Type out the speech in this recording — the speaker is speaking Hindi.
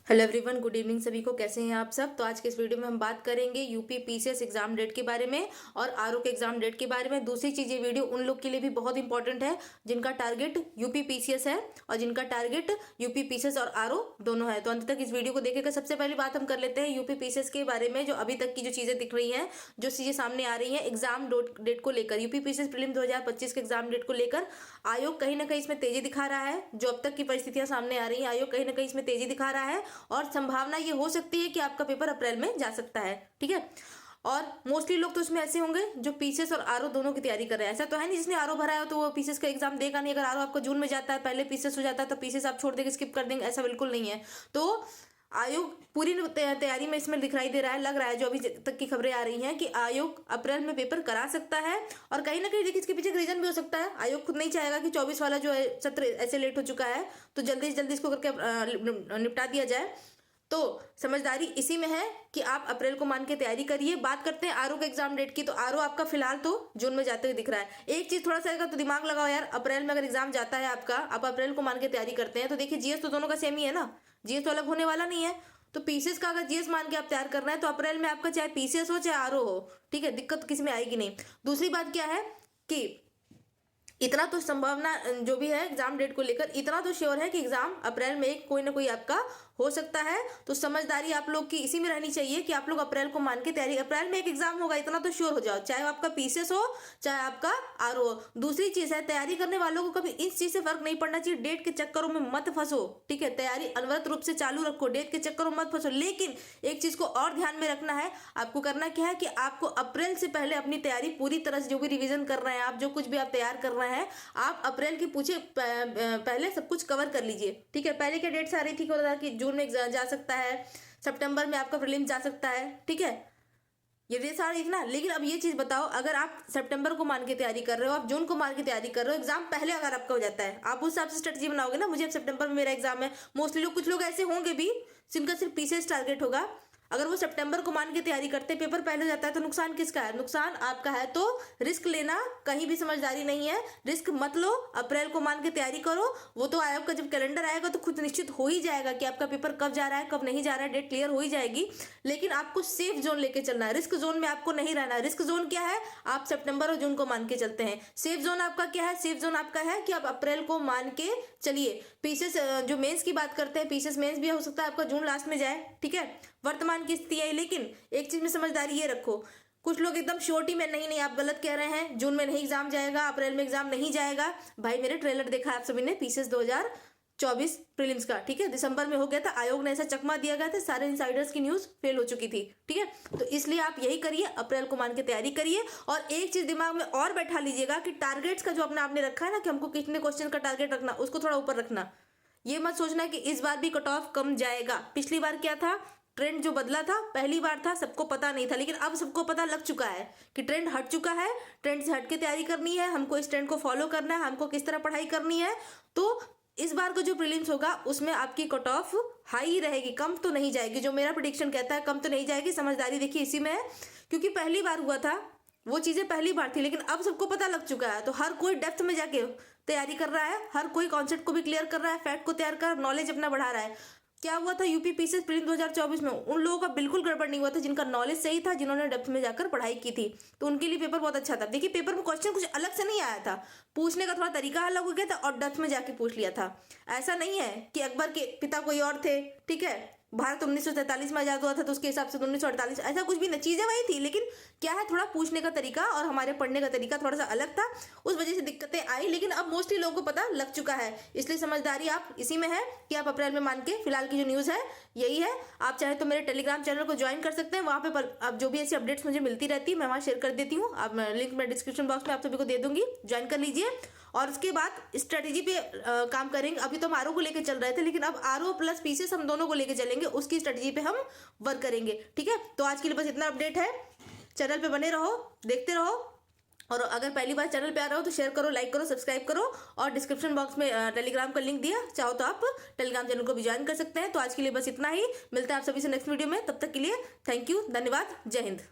हेलो एवरीवन, गुड इवनिंग सभी को। कैसे हैं आप सब। तो आज के इस वीडियो में हम बात करेंगे यूपी पीसीएस एग्जाम डेट के बारे में और आरओ के एग्जाम डेट के बारे में। दूसरी चीज, ये वीडियो उन लोग के लिए भी बहुत इंपॉर्टेंट है जिनका टारगेट यूपी पीसीएस है और जिनका टारगेट यूपी पीसीएस और आरओ दोनों है। तो अंत तक इस वीडियो को देखेगा। सबसे पहली बात हम कर लेते हैं यूपी पीसीएस के बारे में। जो अभी तक की जो चीजें दिख रही हैं, जो चीजें सामने आ रही हैं एग्जाम डेट को लेकर, यूपी पीसीएस प्रीलिम 2025 के एग्जाम डेट को लेकर आयोग कहीं ना कहीं इसमें तेजी दिखा रहा है। जो अब तक की परिस्थितियां सामने आ रही हैं, आयोग कहीं ना कहीं इसमें तेजी दिखा रहा है और संभावना ये हो सकती है कि आपका पेपर अप्रैल में जा सकता है। ठीक है। और मोस्टली लोग तो इसमें ऐसे होंगे जो पीसीएस और आरओ दोनों की तैयारी कर रहे हैं। ऐसा तो है नहीं जिसने आरओ भरा है तो वो पीसीएस का एग्जाम देगा नहीं। अगर आरओ आपका जून में जाता है, पहले पीसीएस हो जाता है, तो पीसीएस आप छोड़ देंगे, स्किप कर देंगे, ऐसा बिल्कुल नहीं है। तो आयोग पूरी तैयारी में इसमें दिखाई दे रहा है, लग रहा है। जो अभी तक की खबरें आ रही हैं कि आयोग अप्रैल में पेपर करा सकता है। और कहीं ना कहीं देखिए, इसके पीछे रीजन भी हो सकता है। आयोग खुद नहीं चाहेगा कि 24 वाला जो है सत्र ऐसे लेट हो चुका है तो जल्दी से जल्दी इसको करके निपटा दिया जाए। तो समझदारी इसी में है कि आप अप्रैल को मान के तैयारी करिए। बात करते हैं आरओ के एग्जाम डेट की। तो आरओ आपका फिलहाल तो जून में जाते हुए दिख रहा है। एक चीज थोड़ा सा अगर तो दिमाग लगाओ यार, अप्रैल में अगर एग्जाम जाता है आपका, आप अप्रैल को मान के तैयारी करते हैं, तो देखिए जीएस तो दोनों का सेम ही है ना, जीएस तो अलग होने वाला नहीं है। तो पीसीएस का अगर जीएस मान के आप तैयार कर रहे हैं तो अप्रैल में आपका चाहे पीसीएस हो चाहे आरओ हो, ठीक है, दिक्कत किसी में आएगी नहीं। दूसरी बात क्या है कि इतना तो संभावना जो भी है एग्जाम डेट को लेकर, इतना तो श्योर है कि एग्जाम अप्रैल में कोई ना कोई आपका हो सकता है। तो समझदारी आप लोग की इसी में रहनी चाहिए कि आप लोग अप्रैल को मान के तैयारी, अप्रैल में एक एग्जाम होगा इतना तो श्योर हो जाओ, चाहे आपका पीसीएस हो चाहे आपका आरओ हो। दूसरी चीज है, तैयारी करने वालों को कभी इस चीज से फर्क नहीं पड़ना चाहिए, डेट के चक्करों में मत फंसो। ठीक है, तैयारी अनवरत रूप से चालू रखो, डेट के चक्करों में मत फंसो। लेकिन एक चीज को और ध्यान में रखना है, आपको करना क्या है कि आपको अप्रैल से पहले अपनी तैयारी पूरी तरह से, जो भी रिविजन कर रहे हैं आप, जो कुछ भी आप तैयार कर रहे हैं, आप अप्रैल की पहले सब कुछ कवर कर लीजिए। ठीक है, पहले क्या डेट्स आ रही थी कि जून में जा सकता है, सितंबर में आपका प्रीलिम्स जा सकता है। ठीक है, ये डेट्स आ रही थी ना। लेकिन अब ये चीज बताओ, अगर आप सितंबर को मान के तैयारी कर रहे हो, आप जून को मान के तैयारी कर रहे हो, एग्जाम पहले अगर आपका हो जाता है, आप उस हिसाब से स्ट्रेटजी बनाओगे ना। मुझे अब सितंबर में मेरा एग्जाम है। मोस्टली लोग, कुछ लोग ऐसे होंगे भी जिनका सिर्फ पीसीएस टारगेट होगा, अगर वो सितंबर को मान के तैयारी करते, पेपर पहले हो जाता है, तो नुकसान किसका है? नुकसान आपका है। तो रिस्क लेना कहीं भी समझदारी नहीं है, रिस्क मत लो। अप्रैल को मान के तैयारी करो। वो तो आयोग का जब कैलेंडर आएगा तो खुद निश्चित हो ही जाएगा कि आपका पेपर कब जा रहा है कब नहीं जा रहा है, डेट क्लियर हो ही जाएगी। लेकिन आपको सेफ जोन लेके चलना है, रिस्क जोन में आपको नहीं रहना। रिस्क जोन क्या है? आप सितंबर और जून को मान के चलते हैं। सेफ जोन आपका क्या है? सेफ जोन आपका है कि आप अप्रैल को मान के चलिए। पीसीएस जो मेंस की बात करते हैं, पीसीएस मेंस भी हो सकता है आपका जून लास्ट में जाए। ठीक है, वर्तमान की स्थिति है। लेकिन एक चीज में समझदारी ये रखो, कुछ लोग एकदम श्योरिटी में, नहीं नहीं आप गलत कह रहे हैं, जून में नहीं एग्जाम जाएगा, अप्रैल में एग्जाम नहीं जाएगा। भाई मेरे ट्रेलर देखा आप सभी ने पीसीएस 2024 प्रीलिम्स का। ठीक है, दिसंबर में हो गया था, आयोग ने ऐसा चकमा दिया गया था, सारे इंसाइडर्स की न्यूज फेल हो चुकी थी। ठीक है, तो इसलिए आप यही करिए, अप्रैल को मान के तैयारी करिए। और एक चीज दिमाग में और बैठा लीजिएगा कि टारगेट्स का जो अपने आपने रखा है ना कि हमको कितने क्वेश्चन का टारगेट रखना, उसको थोड़ा ऊपर रखना। ये मत सोचना कि इस बार भी कट ऑफ कम जाएगा। पिछली बार क्या था, ट्रेंड जो बदला था, पहली बार था, सबको पता नहीं था, लेकिन अब सबको पता लग चुका है कि ट्रेंड हट चुका है। ट्रेंड से हट के तैयारी करनी है, हमको इस ट्रेंड को फॉलो करना है, हमको किस तरह पढ़ाई करनी है। तो इस बार का जो प्रीलिम्स होगा उसमें आपकी कट ऑफ हाई ही रहेगी, कम तो नहीं जाएगी। जो मेरा प्रेडिक्शन कहता है कम तो नहीं जाएगी। समझदारी देखिए इसी में है, क्योंकि पहली बार हुआ था, वो चीजें पहली बार थी, लेकिन अब सबको पता लग चुका है। तो हर कोई डेप्थ में जाके तैयारी कर रहा है, हर कोई कॉन्सेप्ट को भी क्लियर कर रहा है, फैक्ट को तैयार कर, नॉलेज अपना बढ़ा रहा है। क्या हुआ था यूपी पीसीएस प्रीलिम 2024 में, उन लोगों का बिल्कुल गड़बड़ नहीं हुआ था जिनका नॉलेज सही था, जिन्होंने डेप्थ में जाकर पढ़ाई की थी। तो उनके लिए पेपर बहुत अच्छा था। देखिए, पेपर में क्वेश्चन कुछ अलग से नहीं आया था, पूछने का थोड़ा तरीका अलग हो गया था और डेप्थ में जाके पूछ लिया था। ऐसा नहीं है कि अकबर के पिता कोई और थे। ठीक है, भारत 1943 में आजाद हुआ था तो उसके हिसाब से 1948, ऐसा कुछ भी नहीं, चीजें वही थी, लेकिन क्या है, थोड़ा पूछने का तरीका और हमारे पढ़ने का तरीका थोड़ा सा अलग था, उस वजह से दिक्कतें आई। लेकिन अब मोस्टली लोगों को पता लग चुका है, इसलिए समझदारी आप इसी में है कि आप अप्रैल में मान के, फिलहाल की जो न्यूज है यही है। आप चाहे तो मेरे टेलीग्राम चैनल को ज्वाइन कर सकते हैं, वहां पे अब जो भी ऐसी अपडेट्स मुझे मिलती रहती है मैं वहां शेयर कर देती हूँ। आप लिंक मैं डिस्क्रिप्शन बॉक्स में आप सभी को दे दूंगी, ज्वाइन कर लीजिए। और उसके बाद स्ट्रेटेजी पे काम करेंगे। अभी तो हम आरओ को लेकर चल रहे थे, लेकिन अब आरओ प्लस पीसीएस हम दोनों को लेकर चलेंगे, उसकी स्ट्रेटेजी पे हम वर्क करेंगे। ठीक है, तो आज के लिए बस इतना अपडेट है। चैनल पे बने रहो, देखते रहो, और अगर पहली बार चैनल पे आ रहे हो तो शेयर करो, लाइक करो, सब्सक्राइब करो। और डिस्क्रिप्शन बॉक्स में टेलीग्राम का लिंक दिया, चाहो तो आप टेलीग्राम चैनल को भी ज्वाइन कर सकते हैं। तो आज के लिए बस इतना ही, मिलते हैं आप सभी से नेक्स्ट वीडियो में। तब तक के लिए थैंक यू, धन्यवाद, जय हिंद।